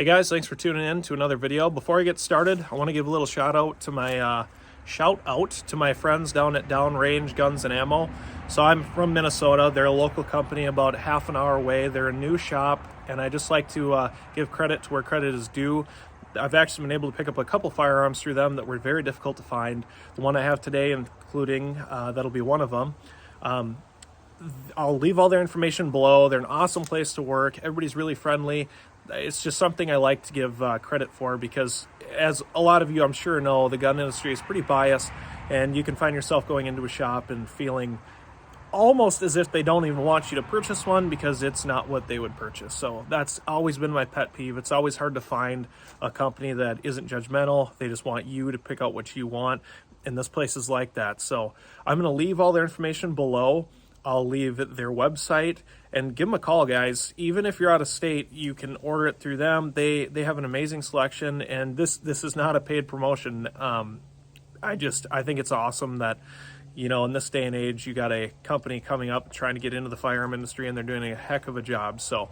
Hey guys, thanks for tuning in to another video. Before I get started, I want to give a little shout out to my friends down at Downrange Guns and Ammo. So I'm from Minnesota. They're a local company about half an hour away. They're a new shop, and I just like to give credit to where credit is due. I've actually been able to pick up a couple firearms through them that were very difficult to find. The one I have today, including that'll be one of them. I'll leave all their information below. They're an awesome place to work. Everybody's really friendly. It's just something I like to give credit for because, as a lot of you I'm sure know, the gun industry is pretty biased, and you can find yourself going into a shop and feeling almost as if they don't even want you to purchase one because it's not what they would purchase. So that's always been my pet peeve. It's always hard to find a company that isn't judgmental. They just want you to pick out what you want, and this place is like that. So I'm going to leave all their information below. I'll leave their website, and give them a call, guys. Even if you're out of state, you can order it through them. They have an amazing selection, and this is not a paid promotion. I think it's awesome that, you know, in this day and age, you got a company coming up trying to get into the firearm industry, and they're doing a heck of a job. So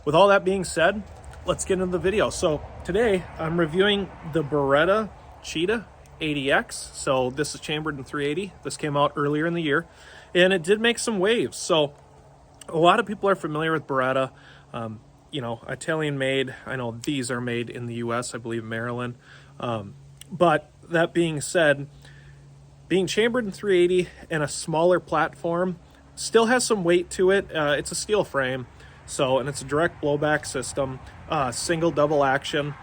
with all that being said, let's get into the video. So today I'm reviewing the Beretta Cheetah 80X. So this is chambered in 380. This came out earlier in the year, and it did make some waves. So a lot of people are familiar with Beretta, you know, Italian made. I know these are made in the US, I believe Maryland. But that being said, being chambered in 380 and a smaller platform still has some weight to it. It's a steel frame, and it's a direct blowback system, single double action.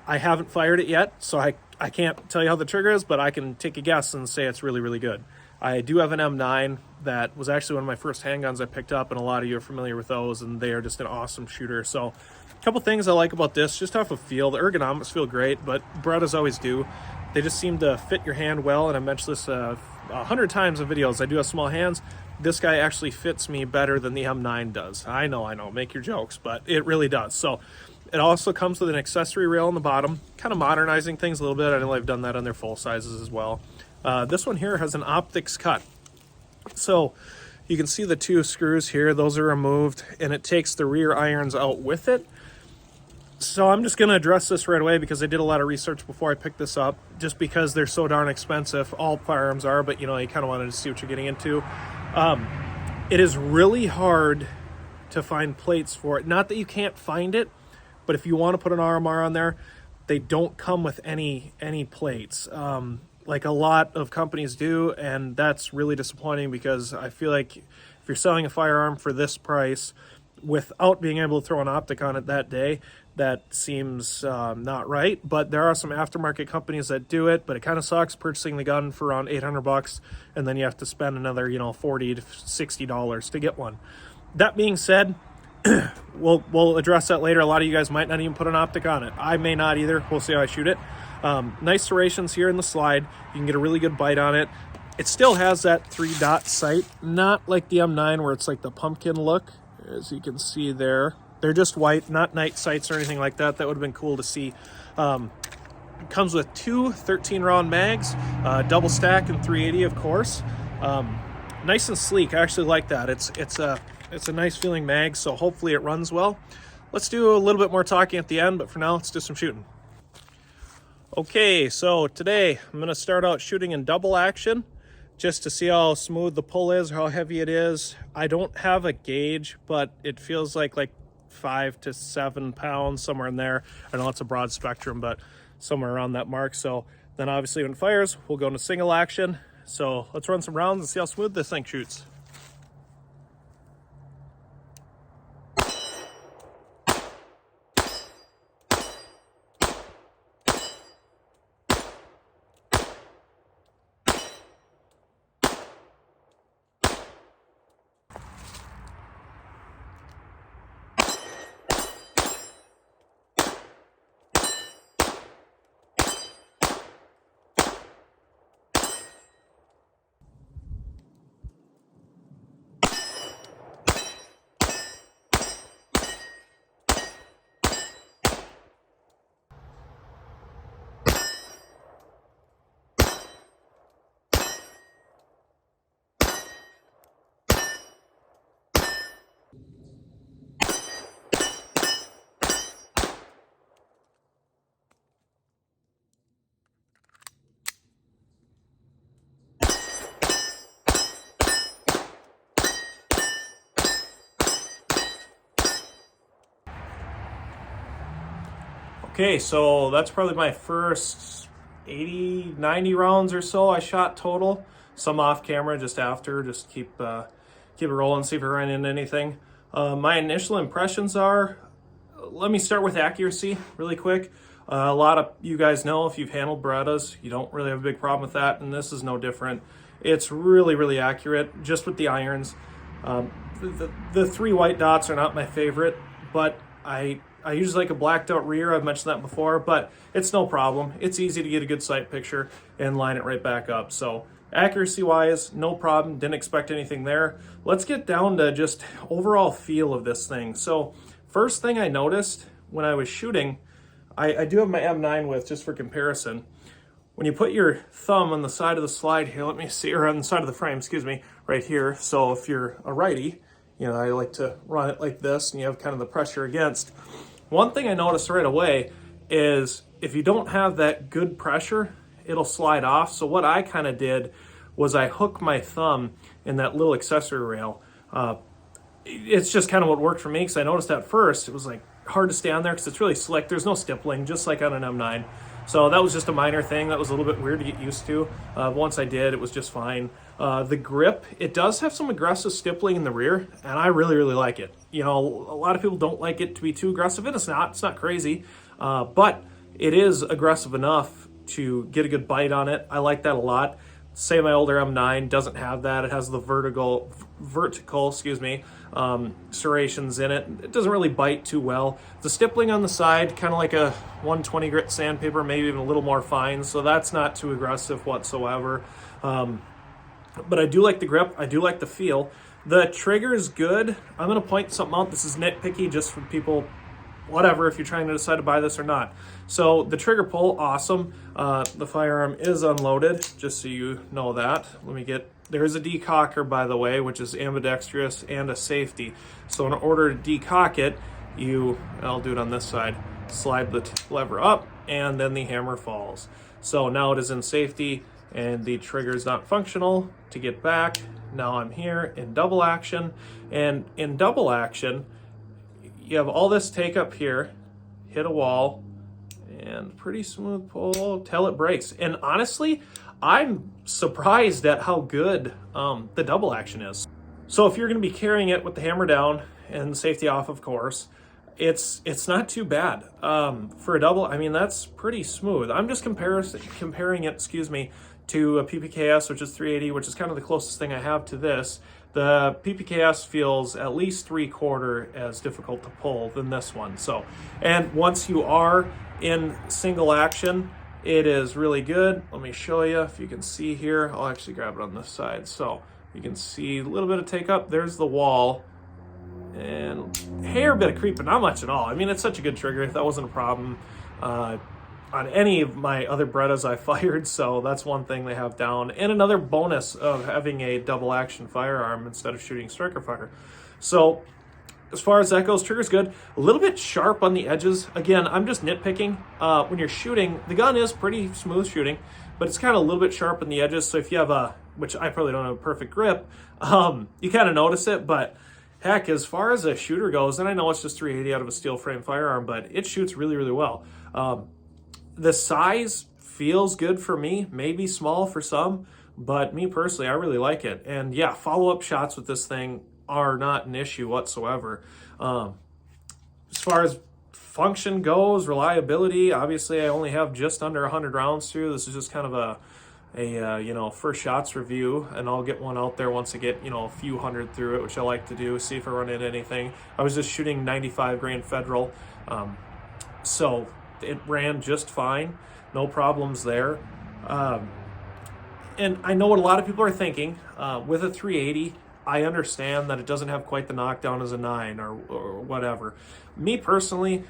I haven't fired it yet, so I can't tell you how the trigger is, but I can take a guess and say it's really, really good. I do have an M9 that was actually one of my first handguns I picked up, and a lot of you are familiar with those, and they are just an awesome shooter. So a couple things I like about this, just off of feel. The ergonomics feel great, but Berettas always do. They just seem to fit your hand well, and I mentioned this 100 times in videos. I do have small hands. This guy actually fits me better than the M9 does. I know, make your jokes, but it really does. So it also comes with an accessory rail on the bottom, kind of modernizing things a little bit. I know I've done that on their full sizes as well. This one here has an optics cut. So you can see the two screws here, those are removed, and it takes the rear irons out with it. So I'm just going to address this right away because I did a lot of research before I picked this up, just because they're so darn expensive. All firearms are, but you know, you kind of wanted to see what you're getting into. It is really hard to find plates for it. Not that you can't find it, but if you want to put an RMR on there, they don't come with any plates. Like a lot of companies do, and that's really disappointing because I feel like if you're selling a firearm for this price without being able to throw an optic on it that day, that seems not right. But there are some aftermarket companies that do it, but it kind of sucks purchasing the gun for around $800 and then you have to spend another, you know, $40 to $60 to get one. That being said, we'll address that later. A lot of you guys might not even put an optic on it. I may not either. We'll see how I shoot it. Nice serrations here in the slide. You can get a really good bite on it. It still has that 3-dot sight, not like the M9 where it's like the pumpkin look, as you can see there. They're just white, not night sights or anything like that. That would have been cool to see. It comes with two 13-round mags, double stack and 380, of course. Nice and sleek. I actually like that. It's a nice feeling mag, so hopefully it runs well. Let's do a little bit more talking at the end, but for now, let's do some shooting. Okay, so today I'm going to start out shooting in double action just to see how smooth the pull is, how heavy it is. I don't have a gauge, but it feels like 5 to 7 pounds, somewhere in there. I know it's a broad spectrum, but somewhere around that mark. So then obviously when it fires, we'll go into single action. So let's run some rounds and see how smooth this thing shoots. Okay, so that's probably my first 80, 90 rounds or so I shot total. Some off camera just after, just keep it rolling, see if we run into anything. My initial impressions are, let me start with accuracy really quick. A lot of you guys know, if you've handled Berettas, you don't really have a big problem with that, and this is no different. It's really, really accurate, just with the irons. The three white dots are not my favorite, but I usually like a blacked out rear. I've mentioned that before, but it's no problem. It's easy to get a good sight picture and line it right back up. So accuracy wise, no problem. Didn't expect anything there. Let's get down to just overall feel of this thing. So first thing I noticed when I was shooting, I do have my M9 with, just for comparison. When you put your thumb on the side of the slide here, let me see, or on the side of the frame, excuse me, right here. So if you're a righty, you know, I like to run it like this and you have kind of the pressure against. One thing I noticed right away is if you don't have that good pressure, it'll slide off. So what I kind of did was I hooked my thumb in that little accessory rail. It's just kind of what worked for me, because I noticed at first it was like hard to stay on there because it's really slick. There's no stippling, just like on an M9. So that was just a minor thing that was a little bit weird to get used to. Once I did, it was just fine. The grip, it does have some aggressive stippling in the rear, and I really, really like it. You know, a lot of people don't like it to be too aggressive, and it's not crazy, but it is aggressive enough to get a good bite on it. I like that a lot. Say my older M9 doesn't have that. It has the vertical, serrations in it. It doesn't really bite too well. The stippling on the side, kind of like a 120 grit sandpaper, maybe even a little more fine, so that's not too aggressive whatsoever. But I do like the grip. I do like the feel. The trigger is good. I'm going to point something out. This is nitpicky just for people, whatever, if you're trying to decide to buy this or not. So the trigger pull, awesome. The firearm is unloaded, just so you know that. There is a decocker, by the way, which is ambidextrous and a safety. So in order to decock it, I'll do it on this side, slide the lever up, and then the hammer falls. So now it is in safety, and the trigger is not functional to get back. Now I'm here in double action, and in double action, you have all this take up here, hit a wall, and pretty smooth pull till it breaks. And honestly, I'm surprised at how good the double action is. So if you're going to be carrying it with the hammer down and safety off, of course, it's not too bad. For a double, I mean, that's pretty smooth. I'm just comparing it, to a PPKS, which is 380, which is kind of the closest thing I have to this. The PPKS feels at least 3/4 as difficult to pull than this one. So, and once you are in single action, it is really good. Let me show you if you can see here. I'll actually grab it on this side. So you can see a little bit of take up. There's the wall and hair bit of creep, but not much at all. I mean, it's such a good trigger. That wasn't a problem on any of my other Berettas I fired, so that's one thing they have down. And another bonus of having a double action firearm instead of shooting striker fire. So as far as that goes, trigger's good. A little bit sharp on the edges. Again, I'm just nitpicking. When you're shooting, the gun is pretty smooth shooting, but it's kind of a little bit sharp on the edges. So if you have which I probably don't have a perfect grip, you kind of notice it. But heck, as far as a shooter goes, and I know it's just 380 out of a steel frame firearm, but it shoots really, really well. The size feels good for me, maybe small for some, but me personally, I really like it. And yeah, follow-up shots with this thing are not an issue whatsoever. As far as function goes, reliability, obviously I only have just under 100 rounds through. This is just kind of a first shots review, and I'll get one out there once I get, a few hundred through it, which I like to do, see if I run into anything. I was just shooting 95 grain Federal, so it ran just fine, no problems there. And I know what a lot of people are thinking. With a 380, I understand that it doesn't have quite the knockdown as a 9 or whatever. Me personally,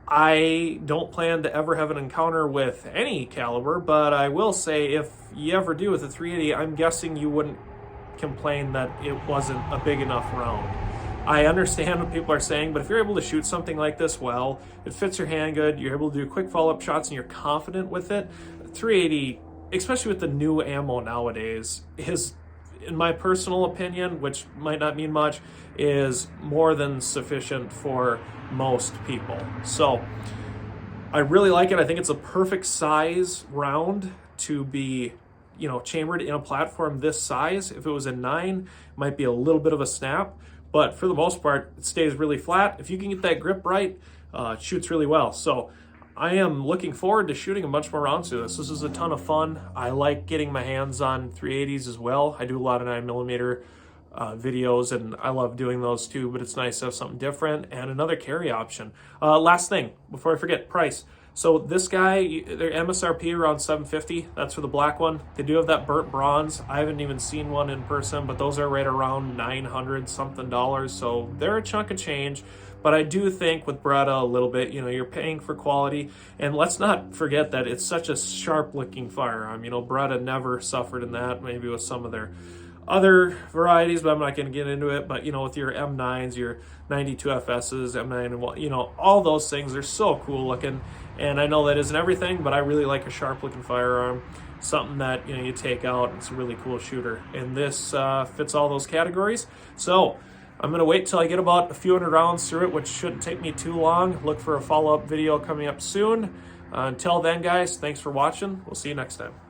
I don't plan to ever have an encounter with any caliber, but I will say if you ever do with a 380, I'm guessing you wouldn't complain that it wasn't a big enough round. I understand what people are saying, but if you're able to shoot something like this well, it fits your hand good, you're able to do quick follow-up shots, and you're confident with it, 380, especially with the new ammo nowadays, is, in my personal opinion, which might not mean much, is more than sufficient for most people. So I really like it. I think it's a perfect size round to be, you know, chambered in a platform this size. If it was a 9, it might be a little bit of a snap, but for the most part, it stays really flat. If you can get that grip right, it shoots really well. So I am looking forward to shooting a bunch more rounds through this. This is a ton of fun. I like getting my hands on 380s as well. I do a lot of 9mm videos, and I love doing those too, but it's nice to have something different and another carry option. Last thing, before I forget, price. So this guy, their MSRP around $750. That's for the black one. They do have that burnt bronze. I haven't even seen one in person, but those are right around $900 something. So they're a chunk of change. But I do think with Beretta a little bit, you know, you're paying for quality. And let's not forget that it's such a sharp looking firearm. You know, Beretta never suffered in that, maybe with some of their other varieties, but I'm not going to get into it. But, you know, with your M9s, your 92FSs, M9, and you know, all those things are so cool looking. And I know that isn't everything, but I really like a sharp looking firearm, something that, you know, you take out. It's a really cool shooter, and this fits all those categories. So I'm going to wait till I get about a few hundred rounds through it, which shouldn't take me too long. Look for a follow-up video coming up soon. Until then, guys, thanks for watching. We'll see you next time.